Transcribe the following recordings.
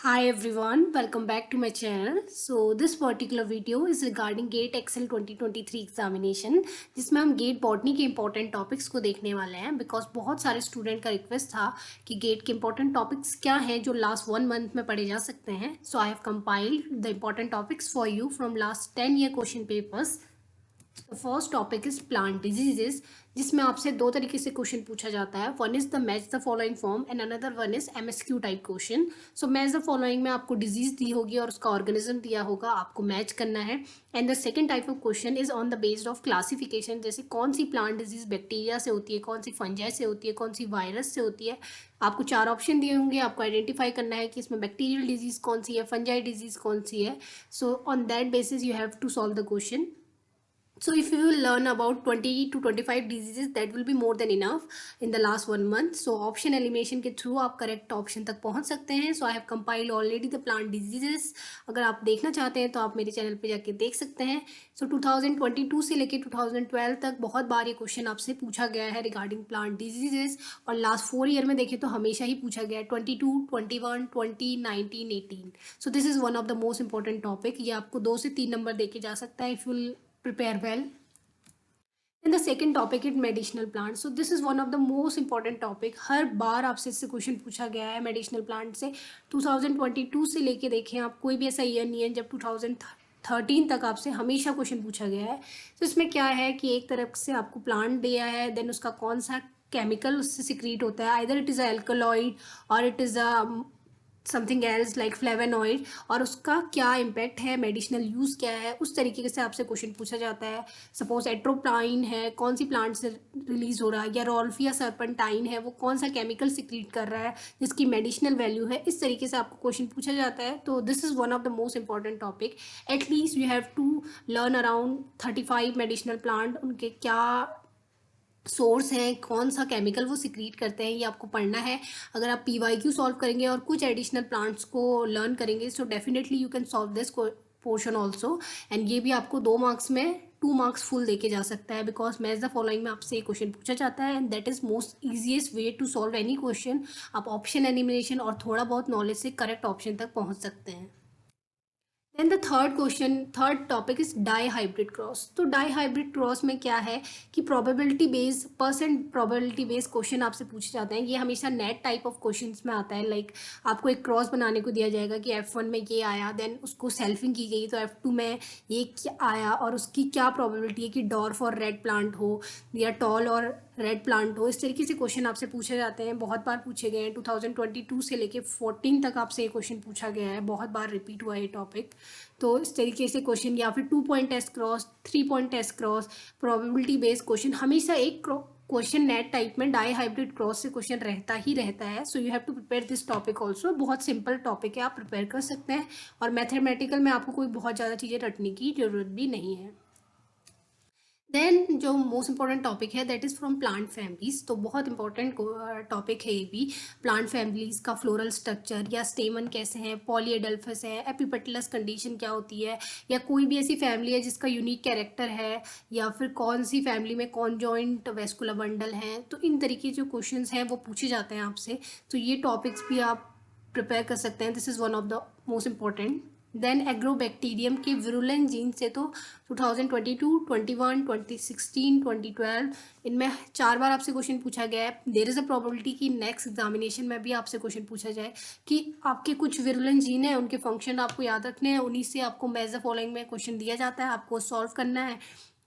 Hi everyone, welcome back to my channel. So this particular video is regarding GATE Excel 2023 examination जिसमें हम gate botany के important topics को देखने वाले हैं बिकॉज बहुत सारे स्टूडेंट का रिक्वेस्ट था कि गेट के इंपॉर्टेंट टॉपिक्स क्या हैं जो लास्ट 1 मंथ में पढ़े जा सकते हैं. So I have compiled the important topics for you from last 10 year question papers. The first topic is plant diseases जिसमें आपसे दो तरीके से क्वेश्चन पूछा जाता है. One is the match the following form and another one is MSQ type question. So match the following में आपको डिजीज दी होगी और उसका ऑर्गेनिज्म दिया होगा, आपको मैच करना है. And the second type of question is on the based of classification, जैसे कौन सी प्लांट डिजीज बैक्टीरिया से होती है, कौन सी फंजाई से होती है, कौन सी वायरस से होती है. आपको 4 ऑप्शन दिए होंगे, आपको आइडेंटिफाई करना है कि इसमें बैक्टीरियल डिजीज कौन सी है, फंजाई डिजीज कौन सी है. So on that basis you have to solve the question. So if you will learn about 20 to 25 diseases, that will be more than enough in the last 1 month. So option elimination के through आप correct option तक पहुंच सकते हैं. So I have compiled already the plant diseases. अगर आप देखना चाहते हैं तो आप मेरे चैनल पे जाके देख सकते हैं. So 2022 से लेके 2012 तक बहुत बार ये क्वेश्चन आपसे पूछा गया है रिगार्डिंग प्लांट डिजीजेस, और लास्ट 4 ईयर में देखें तो हमेशा ही पूछा गया है 22, 21, 20, 19, 18. सो this is one of the most important topic. ये आपको 2 से 3 नंबर देके जा सकता है if you prepare well. And the second topic is medicinal plants. So this is one of the most important topic. हर बार आपसे इससे क्वेश्चन पूछा गया है मेडिसिनल प्लांट से. 2022 से लेके देखें आप, कोई भी ऐसा ईयर नहीं है जब 2013 तक आपसे हमेशा क्वेश्चन पूछा गया है. तो इसमें क्या है कि एक तरफ से आपको प्लांट दिया है, देन उसका कौन सा केमिकल उससे सिक्रीट होता है, either it is a alkaloid or it is a something else like flavonoid, और उसका क्या इम्पैक्ट है, मेडिसिनल यूज़ क्या है, उस तरीके से आपसे क्वेश्चन पूछा जाता है. सपोज एट्रोपाइन है, कौन सी प्लांट से रिलीज हो रहा है, या रोल्फिया सर्पेंटाइन है, वो कौन सा केमिकल सिक्रीट कर रहा है जिसकी मेडिसिनल वैल्यू है. इस तरीके से आपको क्वेश्चन पूछा जाता है. तो this is one of the most important topic. At least you have to learn around 35 medicinal plant, उनके क्या सोर्स है, कौन सा केमिकल वो सिक्रीट करते हैं, ये आपको पढ़ना है. अगर आप PYQ सॉल्व करेंगे और कुछ एडिशनल प्लांट्स को लर्न करेंगे so definitely you can solve this portion also. And ये भी आपको 2 मार्क्स में 2 मार्क्स फुल देके जा सकता है बिकॉज मैच द फॉलोइंग में आपसे एक क्वेश्चन पूछा जाता है and that is most easiest way to solve any question. आप ऑप्शन एलिमिनेशन और थोड़ा बहुत नॉलेज से करेक्ट ऑप्शन तक पहुंच सकते हैं. Then the third topic is dihybrid cross. तो डाई हाइब्रिड क्रॉस में क्या है कि probability based probability based question आपसे पूछे जाते हैं. ये हमेशा नेट टाइप ऑफ क्वेश्चंस में आता है. लाइक आपको एक क्रॉस बनाने को दिया जाएगा कि F1 में ये आया, देन उसको सेल्फिंग की गई तो F2 में ये क्या आया, और उसकी क्या प्रोबेबिलिटी है कि डॉर्फ और रेड प्लांट हो या टॉल और रेड प्लांट हो. इस तरीके से क्वेश्चन आपसे पूछे जाते हैं, बहुत बार पूछे गए हैं. 2022 से लेके 14 तक आपसे ये क्वेश्चन पूछा गया है, बहुत बार रिपीट हुआ है ये टॉपिक. तो इस तरीके से क्वेश्चन, या फिर 2 point test cross, 3 point test cross, probability based question, हमेशा एक क्वेश्चन नेट टाइप में डाई हाइब्रिड क्रॉस से क्वेश्चन रहता ही रहता है. So you have to prepare this topic also. बहुत सिंपल टॉपिक है, आप प्रिपेयर कर सकते हैं, और मैथमेटिकल में आपको कोई बहुत ज़्यादा चीज़ें रटने की जरूरत भी नहीं है. देन जो मोस्ट इंपॉर्टेंट टॉपिक है that is from plant families. तो बहुत इंपॉर्टेंट टॉपिक है ये भी. प्लांट फैमिलीज का फ्लोरल स्ट्रक्चर या स्टेमन कैसे हैं, पॉलीएडल्फस है, एपिपेटलस कंडीशन क्या होती है, या कोई भी ऐसी फैमिली है जिसका यूनिक कैरेक्टर है, या फिर कौन सी फैमिली में कॉन्जॉइंट वेस्कुलर बंडल हैं. तो इन तरीके जो क्वेश्चन हैं वो पूछे जाते हैं आपसे. तो ये टॉपिक्स भी आप प्रिपेयर कर सकते हैं. This is one of the most important. Then agrobacterium के विरुलेंट जीन से तो 2022, 21, 2016, 2012 इनमें 4 बार आपसे क्वेश्चन पूछा गया है. देयर इज़ अ प्रोबेबिलिटी कि नेक्स्ट एग्जामिनेशन में भी आपसे क्वेश्चन पूछा जाए कि आपके कुछ विरुलेंट जीन है, उनके फंक्शन आपको याद रखने हैं, उन्हीं से आपको मैच द फॉलोइंग में क्वेश्चन दिया जाता है, आपको सॉल्व करना है.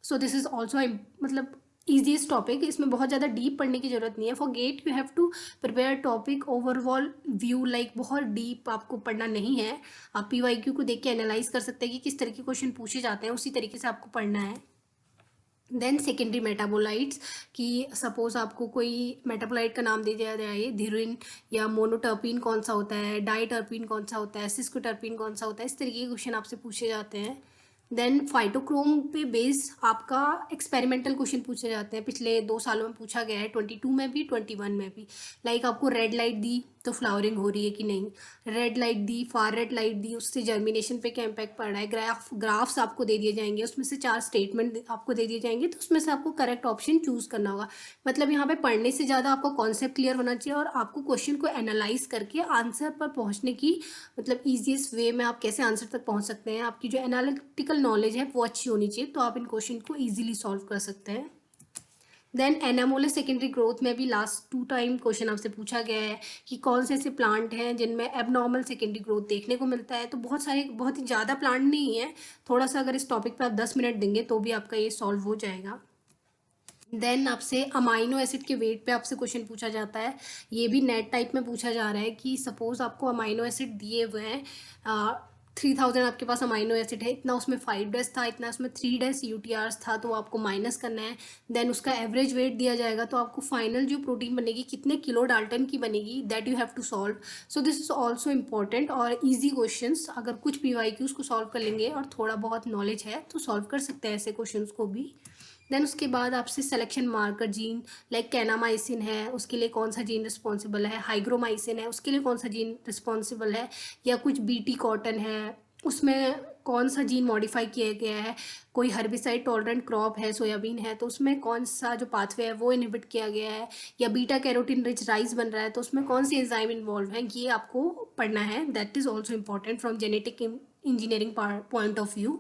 सो दिस इज़ ऑल्सो मतलब ईजीएस्ट टॉपिक. इसमें बहुत ज़्यादा डीप पढ़ने की जरूरत नहीं है. For get you have to prepare topic overall view, like बहुत डीप आपको पढ़ना नहीं है. आप PYQ को देख के एनालाइज कर सकते हैं कि किस तरह के क्वेश्चन पूछे जाते हैं, उसी तरीके से आपको पढ़ना है. देन सेकेंडरी मेटाबोलाइट्स कि सपोज आपको कोई मेटाबोलाइट का नाम दे दिया जाए, धिरुइन या मोनोटर्पिन कौन सा होता है, डाइटर्पिन कौन सा होता है, सिस्कोटर्पिन कौन सा होता है, इस तरीके के क्वेश्चन आपसे पूछे जाते हैं. देन फाइटोक्रोम पे बेस आपका एक्सपेरिमेंटल क्वेश्चन पूछे जाते हैं. पिछले 2 सालों में पूछा गया है, 22 में भी 21 में भी. लाइक आपको रेड लाइट दी, तो फ्लावरिंग हो रही है कि नहीं, रेड लाइट दी, फार रेड लाइट दी, उससे जर्मिनेशन पे क्या इम्पैक्ट पड़ रहा है, ग्राफ्स आपको दे दिए जाएंगे, उसमें से 4 स्टेटमेंट आपको दे दिए जाएंगे, तो उसमें से आपको करेक्ट ऑप्शन चूज करना होगा। मतलब यहाँ पे पढ़ने से ज़्यादा आपको कॉन्सेप्ट क्लियर होना चाहिए और आपको क्वेश्चन को एनालाइज करके आंसर पर पहुँचने की मतलब ईजिएस्ट वे में आप कैसे आंसर तक पहुँच सकते हैं, आपकी जो एनालिटिकल नॉलेज है वो अच्छी होनी चाहिए, तो आप इन क्वेश्चन को ईजिली सॉल्व कर सकते हैं। देन एनामोले सेकेंडरी ग्रोथ में भी लास्ट 2 टाइम क्वेश्चन आपसे पूछा गया है कि कौन से ऐसे प्लांट हैं जिनमें एबनॉर्मल सेकेंडरी ग्रोथ देखने को मिलता है। तो बहुत ही ज़्यादा प्लांट नहीं है, थोड़ा सा अगर इस टॉपिक पे आप 10 मिनट देंगे तो भी आपका ये सॉल्व हो जाएगा। देन आपसे अमाइनो एसिड के वेट पे आपसे क्वेश्चन पूछा जाता है, ये भी नेट टाइप में पूछा जा रहा है कि सपोज आपको अमाइनो एसिड दिए हुए हैं 3000 आपके पास अमाइनो एसिड है, इतना उसमें 5 डेज था, इतना उसमें 3 डेज यूटीआर्स था, तो आपको माइनस करना है। देन उसका एवरेज वेट दिया जाएगा, तो आपको फाइनल जो प्रोटीन बनेगी कितने किलो डाल्टन की बनेगी, that you have to solve. So this is also important और ईजी क्वेश्चंस, अगर कुछ PYQs को सॉल्व कर लेंगे और थोड़ा बहुत नॉलेज है तो सॉल्व कर सकते हैं ऐसे क्वेश्चंस को भी। देन उसके बाद आपसे selection marker gene like kanamycin है, उसके लिए कौन सा जीन रिस्पॉन्सिबल है, हाइग्रोमाइसिन है, उसके लिए कौन सा जीन रिस्पॉन्सिबल है, या कुछ बीटी कॉटन है, उसमें कौन सा जीन मॉडिफाई किया गया है, कोई हर्बिसाइड टॉलरेंट क्रॉप है, सोयाबीन है, तो उसमें कौन सा जो पाथवे है वो इनहिबिट किया गया है, या बीटा कैरोटीन रिच राइस बन रहा है तो उसमें कौन सी एंजाइम इन्वॉल्व है, ये आपको पढ़ना है। That is also important from genetic engineering point of view.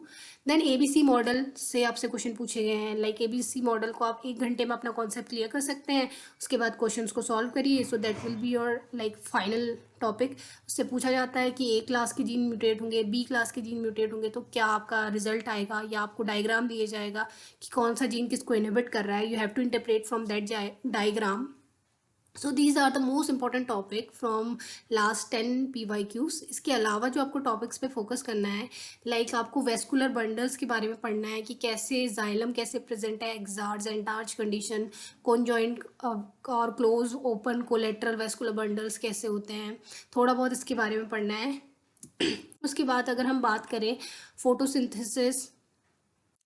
Then ABC model से आपसे क्वेश्चन पूछे गए हैं, लाइक ABC मॉडल को आप 1 घंटे में अपना कॉन्सेप्ट क्लियर कर सकते हैं, उसके बाद क्वेश्चंस को सॉल्व करिए, so that will be your like final topic. उससे पूछा जाता है कि A क्लास के जीन म्यूटेट होंगे, B क्लास के जीन म्यूटेट होंगे, तो क्या आपका रिजल्ट आएगा, या आपको डायग्राम दिया जाएगा कि कौन सा जीन किसको इनहिबिट कर रहा है, you have to interpret from that diagram. So these are the most important topic from last 10 PYQs। इसके अलावा जो आपको टॉपिक्स पे फोकस करना है, लाइक आपको वेस्कुलर बंडल्स के बारे में पढ़ना है कि कैसे जाइलम कैसे प्रेजेंट है, एक्सार्ज एंटार्च कंडीशन, कॉन्जॉइंट और close open collateral vascular bundles कैसे होते हैं, थोड़ा बहुत इसके बारे में पढ़ना है। उसके बाद अगर हम बात करें फोटोसिंथेसिस,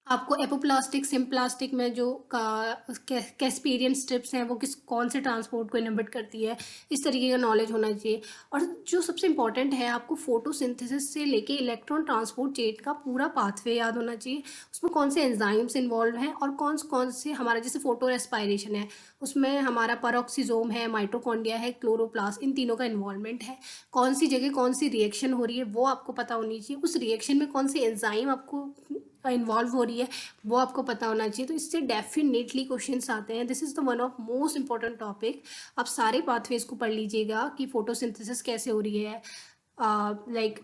आपको एपोप्लास्टिक सिम्प्लास्टिक में जो कैस्पेरियन स्ट्रिप्स हैं वो कौन से ट्रांसपोर्ट को इनहिबिट करती है, इस तरीके का नॉलेज होना चाहिए। और जो सबसे इंपॉर्टेंट है, आपको फोटोसिंथेसिस से लेके इलेक्ट्रॉन ट्रांसपोर्ट चेन का पूरा पाथवे याद होना चाहिए, उसमें कौन से एंजाइम्स इन्वॉल्व हैं और कौन से हमारा जैसे फोटो रेस्पायरेशन है उसमें हमारा पेरोक्सिसोम है, माइटोकॉन्ड्रिया है, क्लोरोप्लास्ट, इन तीनों का इन्वॉल्वमेंट है, कौन सी जगह कौन सी रिएक्शन हो रही है वो आपको पता होनी चाहिए, उस रिएक्शन में कौन सी एंजाइम आपको इन्वॉल्व हो रही है वो आपको पता होना चाहिए। तो इससे डेफिनेटली क्वेश्चंस आते हैं, this is the one of most important topic. आप सारे पाथवेज को पढ़ लीजिएगा कि फोटोसिंथेसिस कैसे हो रही है, लाइक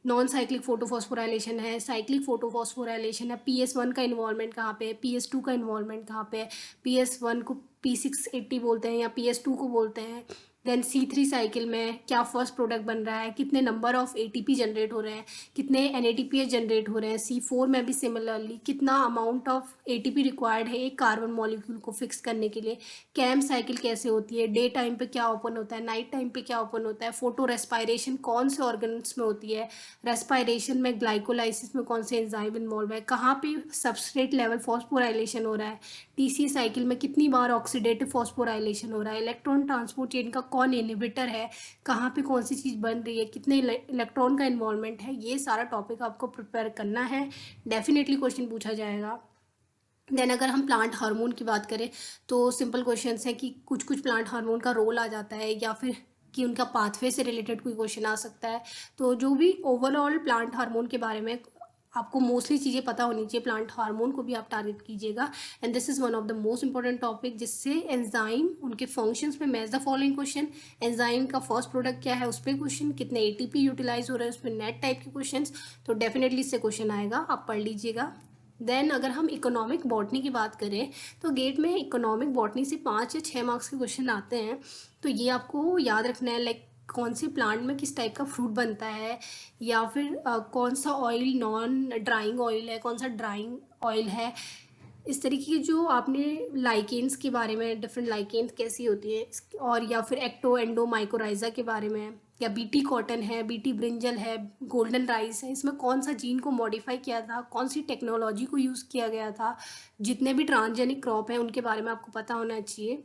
नॉन साइक्लिक फोटोफॉस्फोराइलेशन है, साइक्लिक फोटोफॉस्फोराइलेशन है, PS1 का इन्वॉल्वमेंट कहाँ पे है, PS2 का इन्वॉल्वमेंट कहाँ पे है, PS1 को P680 बोलते हैं या PS2 को बोलते हैं। देन C3 साइकिल में क्या फर्स्ट प्रोडक्ट बन रहा है, कितने नंबर ऑफ ATP जनरेट हो रहे हैं, कितने NADPH जनरेट हो रहे हैं, C4 में भी सिमिलरली कितना अमाउंट ऑफ ATP रिक्वायर्ड है एक कार्बन मॉलिक्यूल को फिक्स करने के लिए, कैम साइकिल कैसे होती है, डे टाइम पे क्या ओपन होता है, नाइट टाइम पे क्या ओपन होता है, फोटो रेस्पायरेशन कौन से ऑर्गन्स में होती है, रेस्पायरेशन में ग्लाइकोलाइसिस में कौन से एंजाइम इन्वॉल्व है, कहाँ पे सबस्ट्रेट लेवल फॉस्फोराइलेशन हो रहा है, TC साइकिल में कितनी बार ऑक्सीडेटिव फॉस्फोराइलेशन हो रहा है, इलेक्ट्रॉन ट्रांसपोर्ट चेन का कौन इनहिबिटर है, कहाँ पे कौन सी चीज़ बन रही है, कितने इलेक्ट्रॉन का इन्वॉल्वमेंट है, ये सारा टॉपिक आपको प्रिपेयर करना है, डेफिनेटली क्वेश्चन पूछा जाएगा। देन अगर हम प्लांट हार्मोन की बात करें तो सिंपल क्वेश्चंस है कि कुछ कुछ प्लांट हार्मोन का रोल आ जाता है, या फिर कि उनका पाथवे से रिलेटेड कोई क्वेश्चन आ सकता है। तो जो भी ओवरऑल प्लांट हार्मोन के बारे में आपको मोस्टली चीज़ें पता होनी चाहिए, प्लांट हार्मोन को भी आप टारगेट कीजिएगा। And this is one of the most important topic, जिससे एंजाइम उनके फंक्शंस में match the following question, enzyme का फर्स्ट प्रोडक्ट क्या है उस पर क्वेश्चन, कितने ATP यूटिलाइज हो रहे हैं उस पर नेट टाइप के क्वेश्चन, तो डेफिनेटली इससे क्वेश्चन आएगा, आप पढ़ लीजिएगा। देन अगर हम इकोनॉमिक बॉटनी की बात करें तो गेट में इकोनॉमिक बॉटनी से 5 या 6 मार्क्स के क्वेश्चन आते हैं, तो ये आपको याद रखना है, लाइक कौन से प्लांट में किस टाइप का फ्रूट बनता है, या फिर कौन सा ऑयल नॉन ड्राइंग ऑयल है, कौन सा ड्राइंग ऑयल है, इस तरीके की जो आपने लाइकेन्स के बारे में, डिफरेंट लाइकेन्स कैसी होती है, और या फिर एक्टो एंडो माइकोराइजा के बारे में, या बीटी कॉटन है, बीटी ब्रिंजल है, गोल्डन राइस है, इसमें कौन सा जीन को मॉडिफाई किया था, कौन सी टेक्नोलॉजी को यूज़ किया गया था, जितने भी ट्रांसजेनिक क्रॉप हैं उनके बारे में आपको पता होना चाहिए।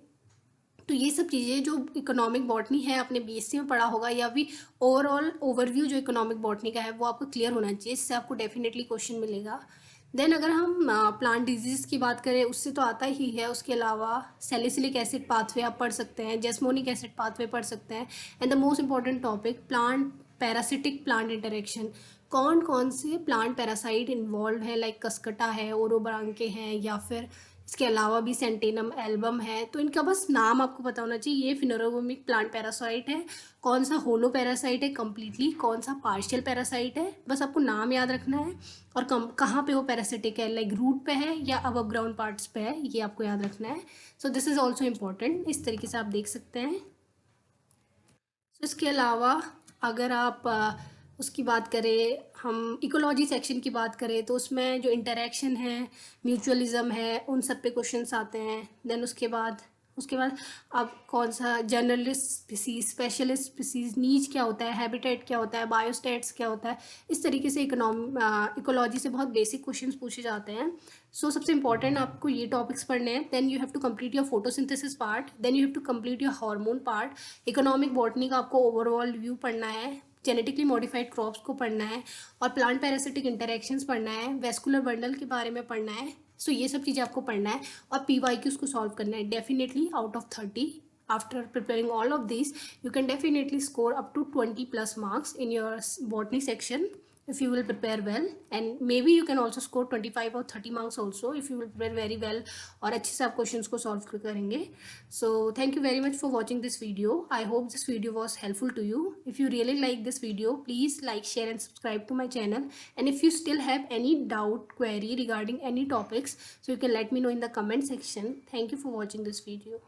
तो ये सब चीज़ें जो इकोनॉमिक बॉटनी है आपने बीएससी में पढ़ा होगा, या भी ओवरऑल ओवरव्यू जो इकोनॉमिक बॉटनी का है वो आपको क्लियर होना चाहिए, इससे आपको डेफिनेटली क्वेश्चन मिलेगा। देन अगर हम प्लांट डिजीज़ की बात करें, उससे तो आता ही है, उसके अलावा सैलिसिलिक एसिड पाथवे आप पढ़ सकते हैं, जैस्मोनिक एसिड पाथवे पढ़ सकते हैं, and the most important topic plant parasitic plant interaction. कौन कौन से प्लांट पैरासाइट इन्वॉल्व है, लाइक कस्कटा है, ओरोब्रांके हैं, या फिर इसके अलावा भी सेंटेनम एल्बम है। तो इनका बस नाम आपको पता होना चाहिए। ये फिनोरोगोमिक प्लांट पैरासाइट है, कौन सा होलो पैरासाइट है कम्प्लीटली, कौन सा पार्शियल पैरासाइट है, बस आपको नाम याद रखना है। और कहाँ पे वो पैरासिटिक है, लाइक रूट पे है या अबव ग्राउंड पार्ट्स पे है, ये आपको याद रखना है। So this is also important, इस तरीके से आप देख सकते हैं। तो इसके अलावा अगर आप उसकी बात करें, हम इकोलॉजी सेक्शन की बात करें, तो उसमें जो इंटरेक्शन है, म्यूचुअलिज्म है, उन सब पे क्वेश्चंस आते हैं। देन उसके बाद अब कौन सा जनरलिस्ट स्पीसीज, स्पेशलिस्ट स्पीसीज, नीच क्या होता है, हैबिटेट क्या होता है, बायोस्टेट्स क्या होता है, इस तरीके से इकोलॉजी से बहुत बेसिक क्वेश्चंस पूछे जाते हैं। सो सबसे इंपॉर्टेंट आपको ये टॉपिक्स पढ़ने हैं। Then you have to complete your photosynthesis part, then you have to complete your hormone part. Economic botany का आपको ओवरऑल व्यू पढ़ना है, जेनेटिकली मॉडिफाइड क्रॉप्स को पढ़ना है, और प्लांट पैरासिटिक इंटरेक्शंस पढ़ना है, वेस्कुलर बंडल के बारे में पढ़ना है। सो ये सब चीज़ें आपको पढ़ना है, और PYQs को सॉल्व करना है। Definitely out of 30, after preparing all of these, you can definitely score up to 20 plus marks in your botany section if you will prepare well, and maybe you can also score 25 or 30 marks also if you will prepare very well और अच्छे से आप questions को solve करेंगे। So thank you very much for watching this video. I hope this video was helpful to you. If you really like this video, please like, share and subscribe to my channel. And if you still have any doubt, query regarding any topics, so you can let me know in the comment section. Thank you for watching this video.